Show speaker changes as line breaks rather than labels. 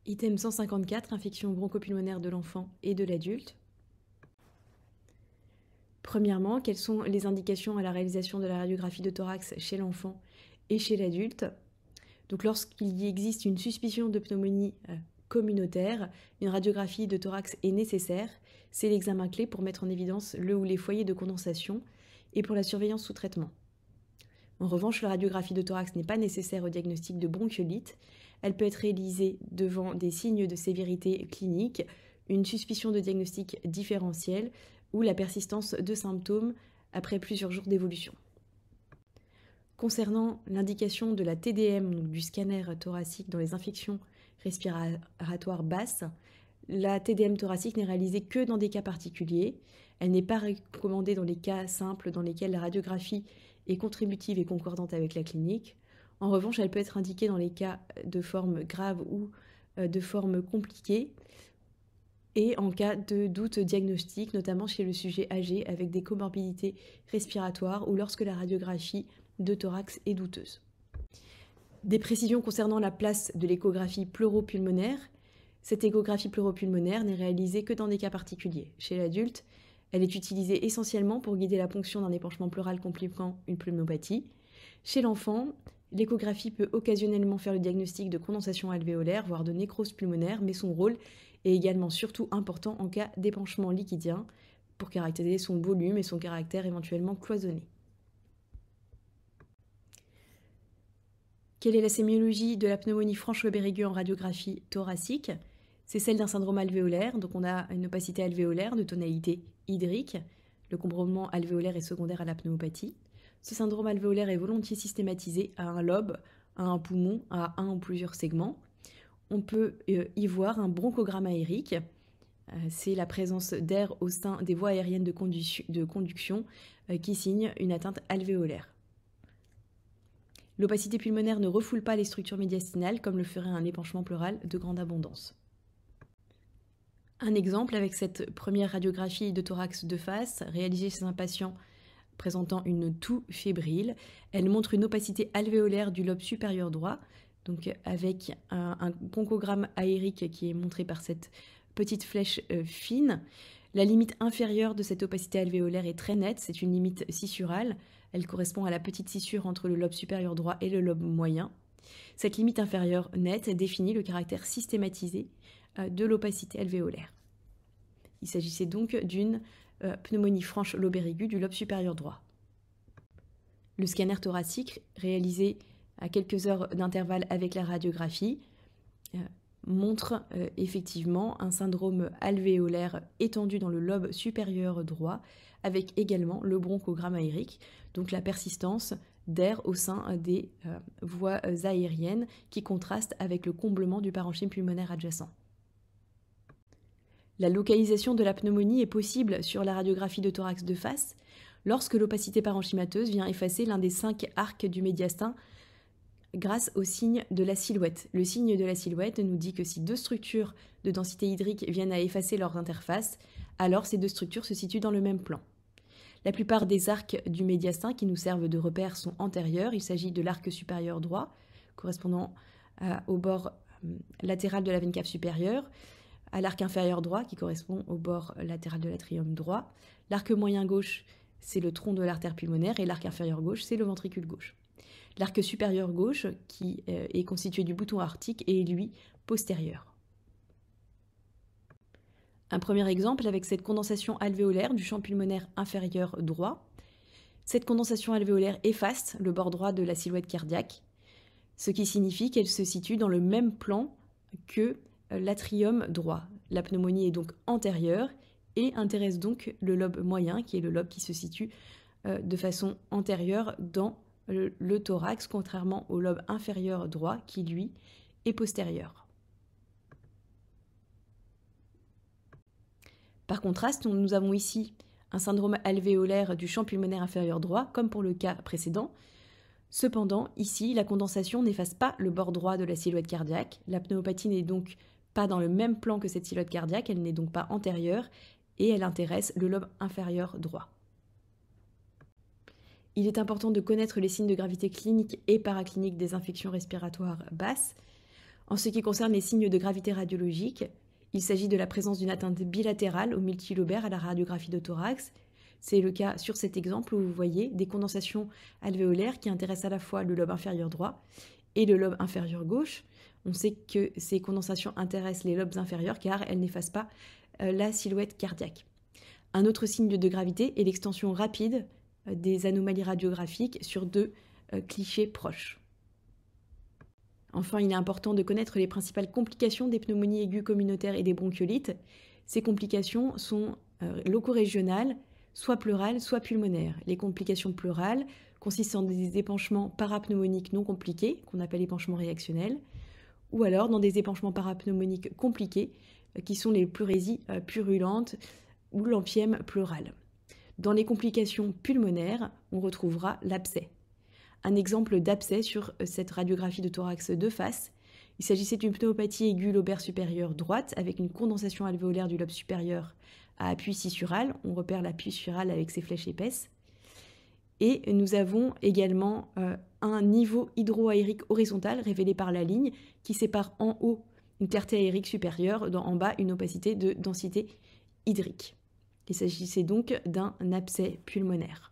Item 154, infection bronchopulmonaire de l'enfant et de l'adulte. Premièrement, quelles sont les indications à la réalisation de la radiographie de thorax chez l'enfant et chez l'adulte? Donc lorsqu'il y existe une suspicion de pneumonie communautaire, une radiographie de thorax est nécessaire. C'est l'examen clé pour mettre en évidence le ou les foyers de condensation et pour la surveillance sous traitement. En revanche, la radiographie de thorax n'est pas nécessaire au diagnostic de bronchiolite. Elle peut être réalisée devant des signes de sévérité clinique, une suspicion de diagnostic différentiel ou la persistance de symptômes après plusieurs jours d'évolution. Concernant l'indication de la TDM, donc du scanner thoracique dans les infections respiratoires basses, la TDM thoracique n'est réalisée que dans des cas particuliers. Elle n'est pas recommandée dans les cas simples dans lesquels la radiographie est contributive et concordante avec la clinique. En revanche, elle peut être indiquée dans les cas de forme grave ou de forme compliquée et en cas de doute diagnostique, notamment chez le sujet âgé avec des comorbidités respiratoires ou lorsque la radiographie de thorax est douteuse. Des précisions concernant la place de l'échographie pleuropulmonaire. Cette échographie pleuropulmonaire n'est réalisée que dans des cas particuliers. Chez l'adulte, elle est utilisée essentiellement pour guider la ponction d'un épanchement pleural compliquant une pneumopathie. Chez l'enfant, l'échographie peut occasionnellement faire le diagnostic de condensation alvéolaire, voire de nécrose pulmonaire, mais son rôle est également surtout important en cas d'épanchement liquidien pour caractériser son volume et son caractère éventuellement cloisonné. Quelle est la sémiologie de la pneumonie franche lobe aiguë en radiographie thoracique? C'est celle d'un syndrome alvéolaire, donc on a une opacité alvéolaire de tonalité hydrique. Le comblement alvéolaire est secondaire à la pneumopathie. Ce syndrome alvéolaire est volontiers systématisé à un lobe, à un poumon, à un ou plusieurs segments. On peut y voir un bronchogramme aérique. C'est la présence d'air au sein des voies aériennes de conduction qui signe une atteinte alvéolaire. L'opacité pulmonaire ne refoule pas les structures médiastinales comme le ferait un épanchement pleural de grande abondance. Un exemple avec cette première radiographie de thorax de face réalisée chez un patient présentant une toux fébrile. Elle montre une opacité alvéolaire du lobe supérieur droit, donc avec un bronchogramme aérique qui est montré par cette petite flèche fine. La limite inférieure de cette opacité alvéolaire est très nette, c'est une limite scissurale. Elle correspond à la petite scissure entre le lobe supérieur droit et le lobe moyen. Cette limite inférieure nette définit le caractère systématisé de l'opacité alvéolaire. Il s'agissait donc d'une pneumonie franche lobe aiguë du lobe supérieur droit. Le scanner thoracique, réalisé à quelques heures d'intervalle avec la radiographie, montre effectivement un syndrome alvéolaire étendu dans le lobe supérieur droit, avec également le bronchogramme aérique, donc la persistance d'air au sein des voies aériennes qui contraste avec le comblement du parenchyme pulmonaire adjacent. La localisation de la pneumonie est possible sur la radiographie de thorax de face lorsque l'opacité parenchymateuse vient effacer l'un des 5 arcs du médiastin grâce au signe de la silhouette. Le signe de la silhouette nous dit que si deux structures de densité hydrique viennent à effacer leurs interfaces, alors ces deux structures se situent dans le même plan. La plupart des arcs du médiastin qui nous servent de repère sont antérieurs. Il s'agit de l'arc supérieur droit, correspondant au bord latéral de la veine cave supérieure, à l'arc inférieur droit, qui correspond au bord latéral de l'atrium droit. L'arc moyen gauche, c'est le tronc de l'artère pulmonaire, et l'arc inférieur gauche, c'est le ventricule gauche. L'arc supérieur gauche, qui est constitué du bouton aortique, est lui postérieur. Un premier exemple avec cette condensation alvéolaire du champ pulmonaire inférieur droit. Cette condensation alvéolaire efface le bord droit de la silhouette cardiaque, ce qui signifie qu'elle se situe dans le même plan que l'atrium droit. La pneumonie est donc antérieure et intéresse donc le lobe moyen, qui est le lobe qui se situe de façon antérieure dans le thorax, contrairement au lobe inférieur droit, qui lui est postérieur. Par contraste, nous avons ici un syndrome alvéolaire du champ pulmonaire inférieur droit, comme pour le cas précédent. Cependant, ici, la condensation n'efface pas le bord droit de la silhouette cardiaque. La pneumopathie n'est donc pas dans le même plan que cette silhouette cardiaque, elle n'est donc pas antérieure et elle intéresse le lobe inférieur droit. Il est important de connaître les signes de gravité clinique et paraclinique des infections respiratoires basses. En ce qui concerne les signes de gravité radiologique, il s'agit de la présence d'une atteinte bilatérale au multilobaire à la radiographie de thorax. C'est le cas sur cet exemple où vous voyez des condensations alvéolaires qui intéressent à la fois le lobe inférieur droit et le lobe inférieur gauche. On sait que ces condensations intéressent les lobes inférieurs car elles n'effacent pas la silhouette cardiaque. Un autre signe de gravité est l'extension rapide des anomalies radiographiques sur deux clichés proches. Enfin, il est important de connaître les principales complications des pneumonies aiguës communautaires et des bronchiolites. Ces complications sont loco-régionales, soit pleurales, soit pulmonaires. Les complications pleurales consistent en des épanchements parapneumoniques non compliqués, qu'on appelle épanchements réactionnels, ou alors dans des épanchements parapneumoniques compliqués, qui sont les pleurésies purulentes ou l'empyème pleural. Dans les complications pulmonaires, on retrouvera l'abcès. Un exemple d'abcès sur cette radiographie de thorax de face. Il s'agissait d'une pneumopathie aiguë lobaire supérieure droite avec une condensation alvéolaire du lobe supérieur à appui sisural. On repère l'appui sisural avec ses flèches épaisses. Et nous avons également un niveau hydroaérique horizontal révélé par la ligne qui sépare en haut une clarté aérique supérieure, en bas une opacité de densité hydrique. Il s'agissait donc d'un abcès pulmonaire.